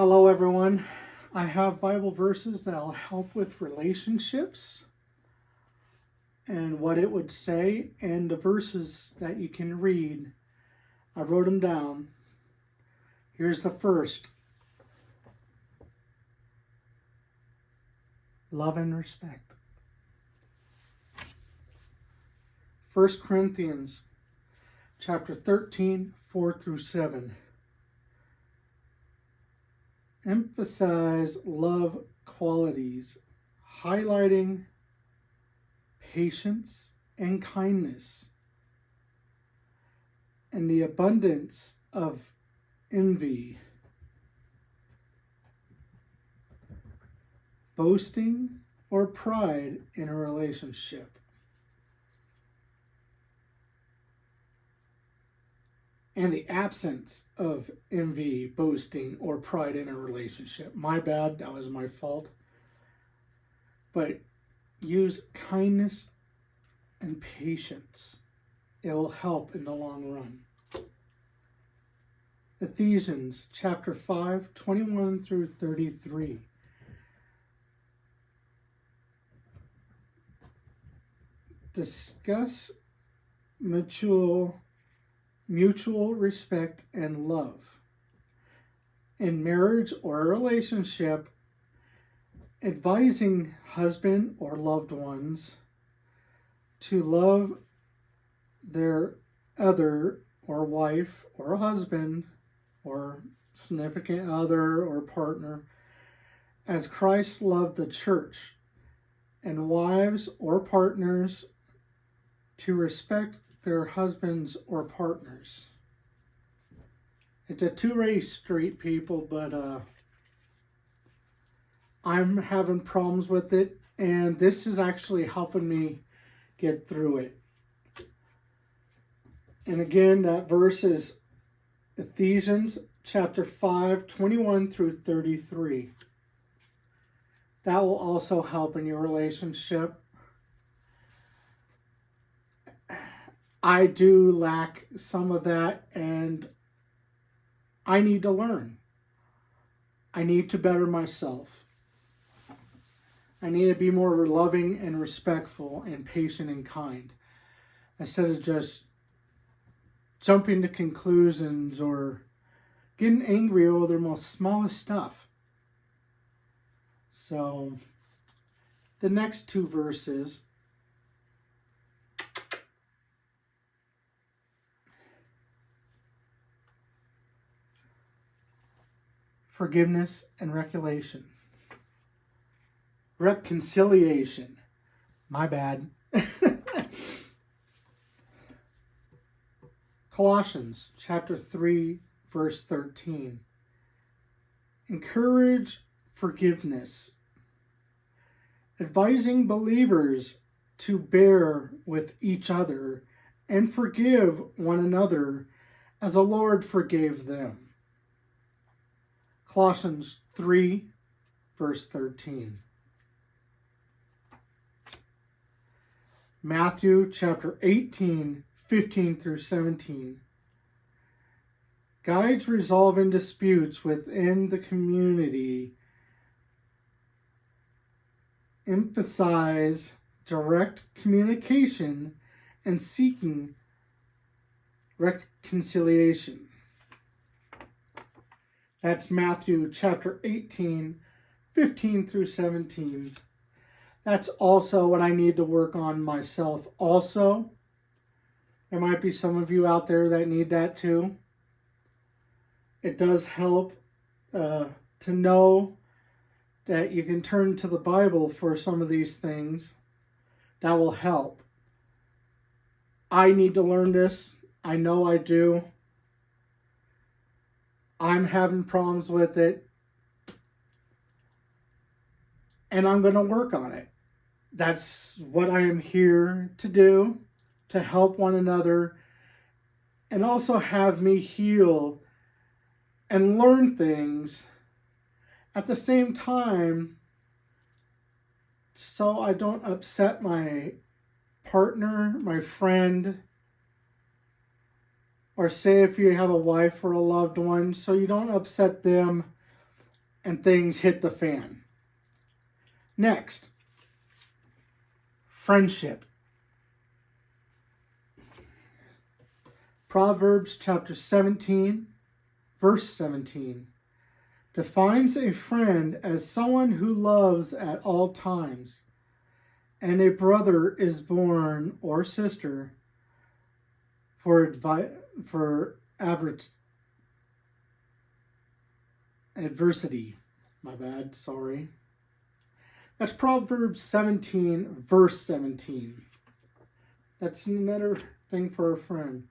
Hello, everyone. I have Bible verses that'll help with relationships and what it would say, and the verses that you can read. I wrote them down. Here's the first: love and respect. 1 Corinthians chapter 13, 4 through 7. Emphasize love qualities, highlighting patience and kindness, and the abundance of envy, boasting or pride in a relationship. And the absence of envy, boasting, or pride in a relationship. My bad, that was my fault. But use kindness and patience. It will help in the long run. Ephesians chapter 5, 21 through 33. Discuss mutual respect and love. In marriage or a relationship, advising husband or loved ones to love their other or wife or husband or significant other or partner as Christ loved the church, and wives or partners to respect their husbands or partners. It's a two-way street, people, but I'm having problems with it, and this is actually helping me get through it. And again, that verse is Ephesians chapter 5, 21 through 33. That will also help in your relationship. I do lack some of that, and I need to learn. I need to better myself. I need to be more loving and respectful and patient and kind, instead of just jumping to conclusions or getting angry over the most smallest stuff. So, the next two verses, forgiveness and reconciliation. My bad. Colossians chapter 3, verse 13. Encourage forgiveness, advising believers to bear with each other and forgive one another as the Lord forgave them. Colossians 3, verse 13. Matthew chapter 18, 15 through 17. Guides resolving disputes within the community. Emphasize direct communication and seeking reconciliation. That's Matthew chapter 18, 15 through 17. That's also what I need to work on myself also. There might be some of you out there that need that too. It does help to know that you can turn to the Bible for some of these things. That will help. I need to learn this. I know I do. I'm having problems with it, and I'm going to work on it. That's what I am here to do, to help one another, and also have me heal and learn things at the same time, so I don't upset my partner, my friend, or say if you have a wife or a loved one, so you don't upset them and things hit the fan. Next, friendship. Proverbs chapter 17, verse 17, defines a friend as someone who loves at all times, and a brother is born or sister for adversity. My bad, sorry. That's Proverbs 17, verse 17. That's another thing for a friend.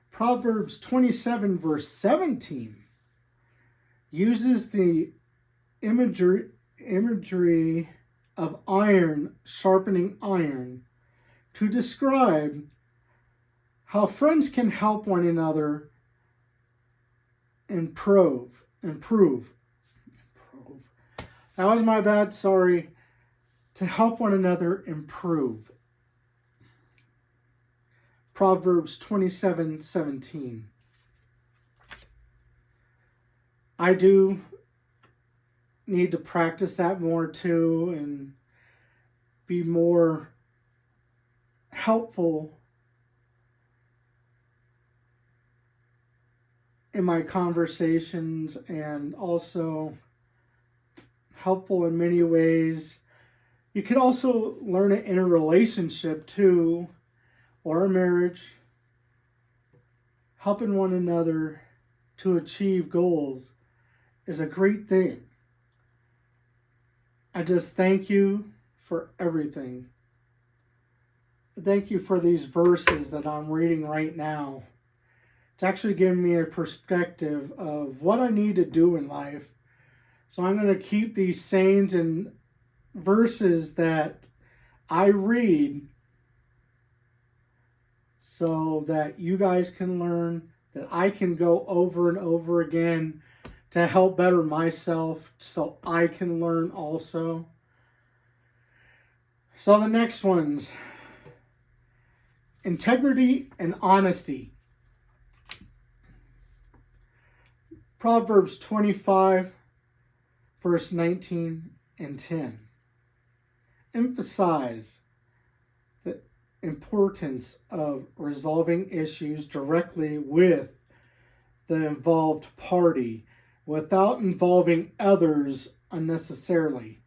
Proverbs 27, verse 17 uses the imagery of iron sharpening iron to describe how friends can help one another improve. That was my bad, sorry. To help one another improve. Proverbs 27:17. I do need to practice that more too and be more helpful in my conversations, and also helpful in many ways. You can also learn it in a relationship too, or a marriage, helping one another to achieve goals is a great thing. I just thank you for everything. Thank you for these verses that I'm reading right now. It's actually giving me a perspective of what I need to do in life. So I'm going to keep these sayings and verses that I read so that you guys can learn, that I can go over and over again to help better myself so I can learn also. So the next one's integrity and honesty. Proverbs 25, verse 19 and 10. Emphasize the importance of resolving issues directly with the involved party without involving others unnecessarily.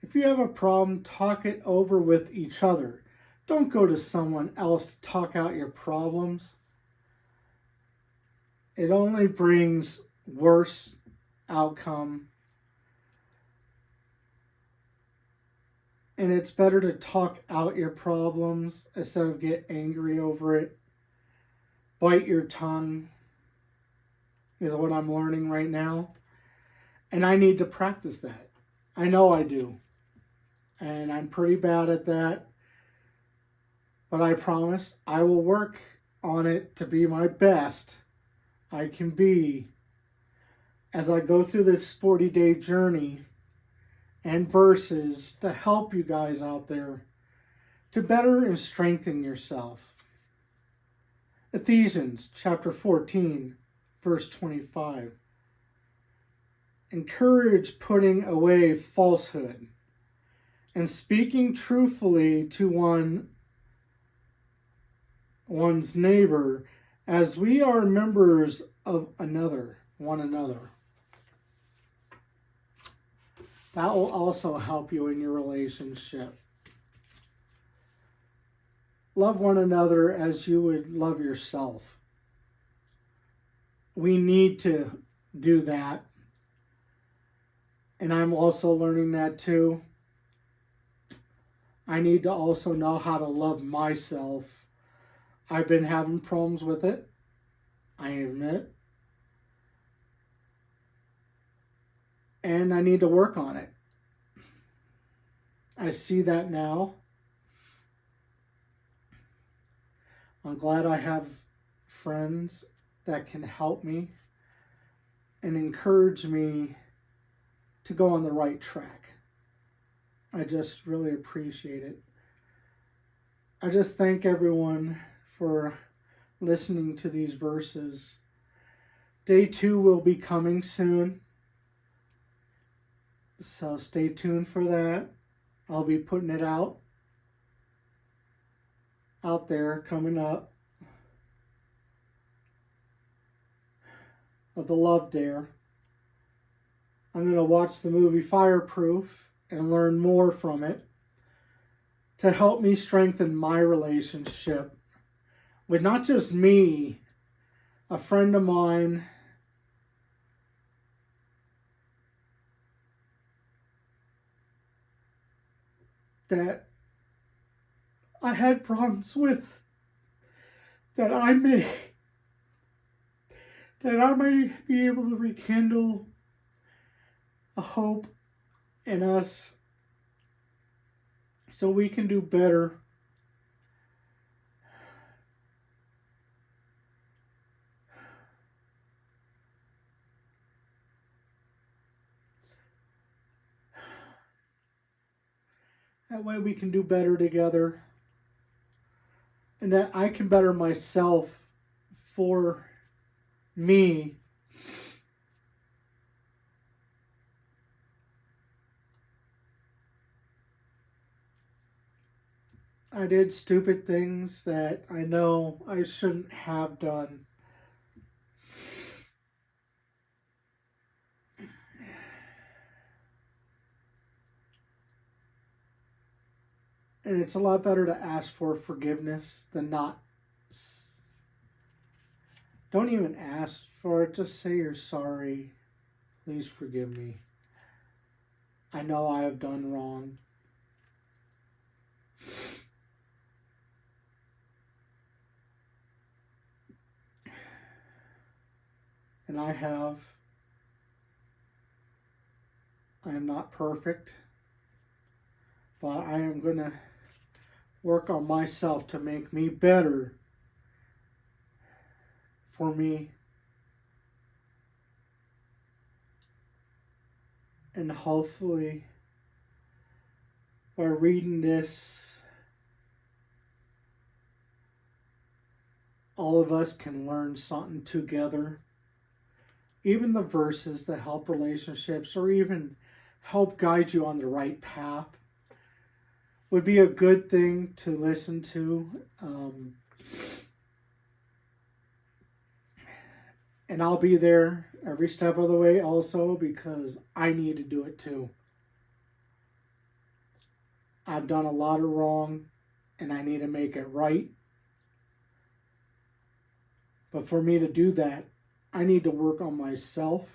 If you have a problem, talk it over with each other. Don't go to someone else to talk out your problems. It only brings worse outcome. And it's better to talk out your problems instead of get angry over it. Bite your tongue is what I'm learning right now. And I need to practice that. I know I do. And I'm pretty bad at that. But I promise I will work on it to be my best I can be as I go through this 40-day journey and verses to help you guys out there to better and strengthen yourself. Ephesians chapter 14, verse 25. Encourage putting away falsehood and speaking truthfully to one's neighbor, as we are members of one another. That will also help you in your relationship. Love one another as you would love yourself. We need to do that. And I'm also learning that too. I need to also know how to love myself. I've been having problems with it, I admit. And I need to work on it. I see that now. I'm glad I have friends that can help me and encourage me to go on the right track. I just really appreciate it. I just thank everyone for listening to these verses. Day 2 will be coming soon. So stay tuned for that. I'll be putting it out there coming up of the Love Dare. I'm going to watch the movie Fireproof and learn more from it to help me strengthen my relationship with not just me, a friend of mine that I had problems with, that I may be able to rekindle a hope in us so we can do better. That way we can do better together. And that I can better myself for me. I did stupid things that I know I shouldn't have done. And it's a lot better to ask for forgiveness than not. Don't even ask for it. Just say you're sorry. Please forgive me. I know I have done wrong. And I am not perfect. But I am going to work on myself to make me better for me. And hopefully, by reading this, all of us can learn something together. Even the verses that help relationships or even help guide you on the right path would be a good thing to listen to. And I'll be there every step of the way also because I need to do it too. I've done a lot of wrong and I need to make it right. But for me to do that, I need to work on myself.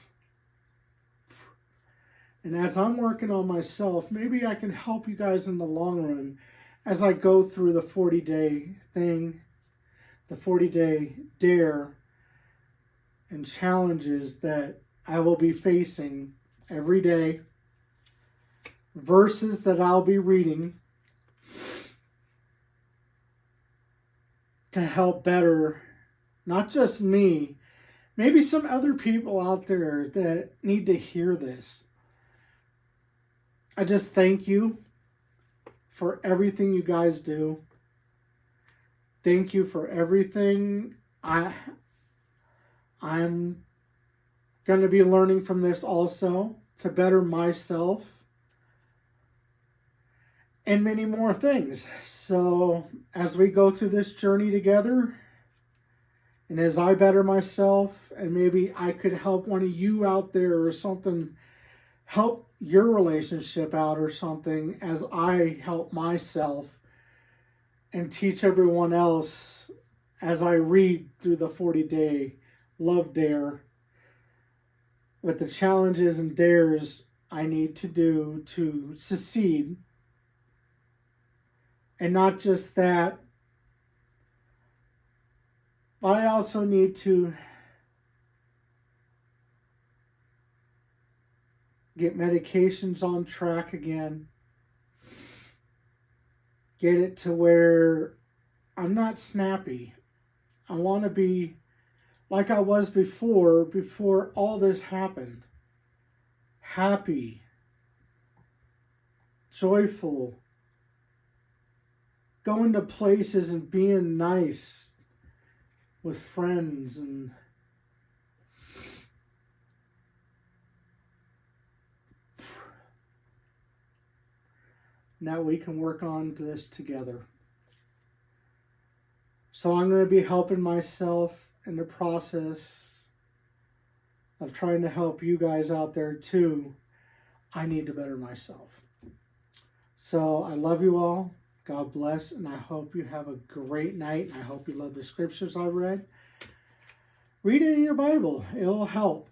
And as I'm working on myself, maybe I can help you guys in the long run as I go through the 40-day thing, the 40-day dare, and challenges that I will be facing every day, verses that I'll be reading to help better not just me, maybe some other people out there that need to hear this. I just thank you for everything you guys do. Thank you for everything. I'm going to be learning from this also to better myself and many more things. So as we go through this journey together, and as I better myself, and maybe I could help one of you out there or something, help your relationship out or something as I help myself and teach everyone else as I read through the 40-day Love Dare with the challenges and dares I need to do to succeed. And not just that, but I also need to get medications on track again. Get it to where I'm not snappy. I want to be like I was before all this happened. Happy, joyful, going to places and being nice with friends and and that we can work on this together. So I'm going to be helping myself in the process of trying to help you guys out there too. I need to better myself. So I love you all. God bless, and I hope you have a great night. And I hope you love the scriptures I read. Read it in your Bible. It'll help.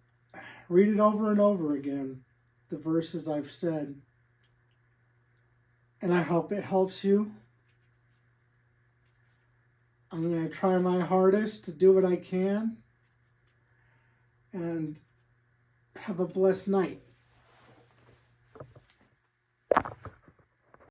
Read it over and over again, the verses I've said. And I hope it helps you. I'm going to try my hardest to do what I can. And have a blessed night.